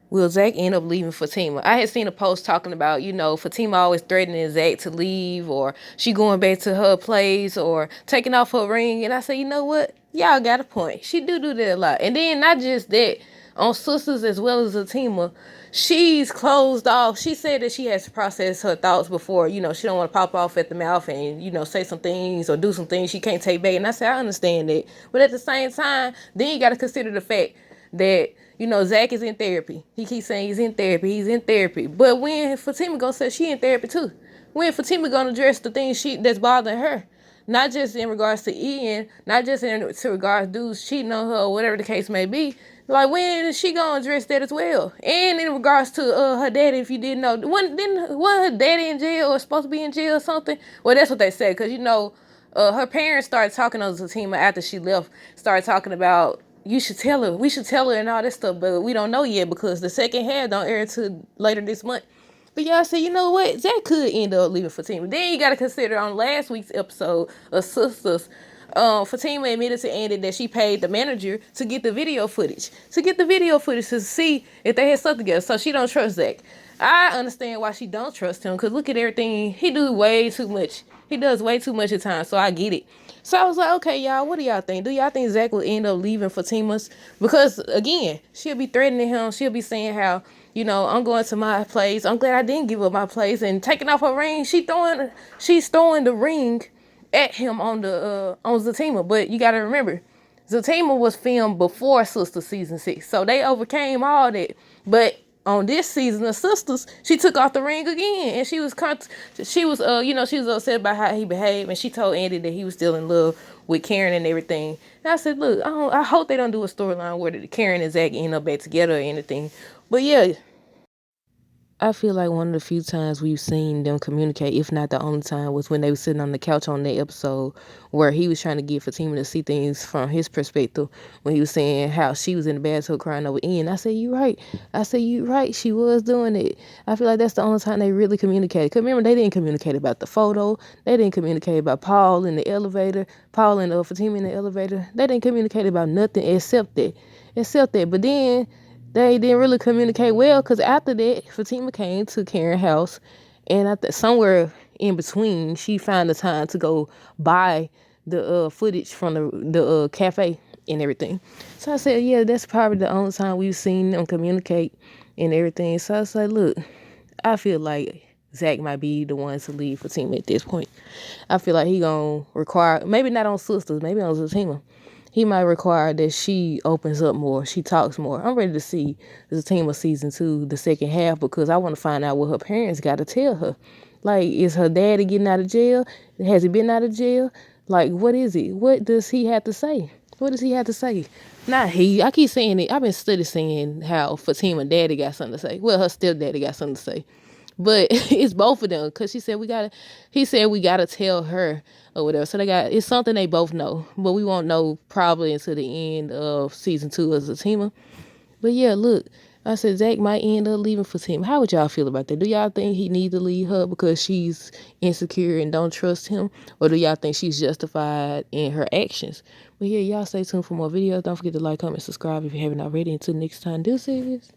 will Zach end up leaving Fatima? I had seen a post talking about, Fatima always threatening Zach to leave, or she going back to her place, or taking off her ring. And I said, you know what? Y'all got a point. She do that a lot. And then not just that, on Sistas as well as Fatima, she's closed off. She said that she has to process her thoughts before, she don't want to pop off at the mouth and, say some things or do some things she can't take back. And I said, I understand that. But at the same time, then you got to consider the fact that Zach is in therapy. He keeps saying he's in therapy. He's in therapy. But when Fatima gonna say she in therapy too? When Fatima gonna address the things that's bothering her? Not just in regards to Ian, not just in regards to dudes cheating on her or whatever the case may be. Like, when is she gonna address that as well? And in regards to her daddy, if you didn't know, wasn't her daddy in jail or supposed to be in jail or something? Well, that's what they said, because her parents started talking on Fatima after she left, started talking about, you should tell her, we should tell her and all that stuff, but we don't know yet because the second half don't air till later this month. But y'all say, you know what? Zach could end up leaving Fatima. Then you got to consider on last week's episode of Sistas, Fatima admitted to Andy that she paid the manager to get the video footage. To see if they had something together. So she don't trust Zach. I understand why she don't trust him, because look at everything. He do way too much. He does way too much at times, so I get it. So I was like, okay, y'all, what do y'all think? Do y'all think Zach will end up leaving Fatima's? Because, again, she'll be threatening him. She'll be saying how, I'm going to my place. I'm glad I didn't give up my place. And taking off her ring, she's throwing the ring at him on Zatima. But you got to remember, Zatima was filmed before Sistas season 6. So they overcame all that. But on this season of Sistas, she took off the ring again, and she was upset about how he behaved, and she told Andy that he was still in love with Karen and everything. And I said, look, I hope they don't do a storyline where Karen and Zach end up back together or anything. But yeah, I feel like one of the few times we've seen them communicate, if not the only time, was when they were sitting on the couch on that episode where he was trying to get Fatima to see things from his perspective, when he was saying how she was in the bathtub crying over Ian. I said, you right. She was doing it. I feel like that's the only time they really communicated. Because remember, they didn't communicate about the photo. They didn't communicate about Paul in the elevator. Paul and Fatima in the elevator. They didn't communicate about nothing except that. But then they didn't really communicate well, because after that, Fatima came to Karen's house, and somewhere in between, she found the time to go buy the footage from the cafe and everything. So I said, yeah, that's probably the only time we've seen them communicate and everything. So I said, look, I feel like Zach might be the one to leave Fatima at this point. I feel like he gonna require, maybe not on Sistas, maybe on Fatima, he might require that she opens up more, she talks more. I'm ready to see Fatima season 2, the second half, because I want to find out what her parents got to tell her. Like, is her daddy getting out of jail? Has he been out of jail? Like, what is it? What does he have to say? Not he. I keep saying it. I've been saying how Fatima daddy got something to say. Well, her stepdaddy got something to say. But it's both of them, because he said we gotta tell her or whatever. So it's something they both know, but we won't know probably until the end of season 2 of Fatima. But yeah, look, I said Zach might end up leaving Fatima. How would y'all feel about that? Do y'all think he need to leave her because she's insecure and don't trust him? Or do y'all think she's justified in her actions? But yeah, y'all stay tuned for more videos. Don't forget to like, comment, subscribe if you haven't already. Until next time, deuces.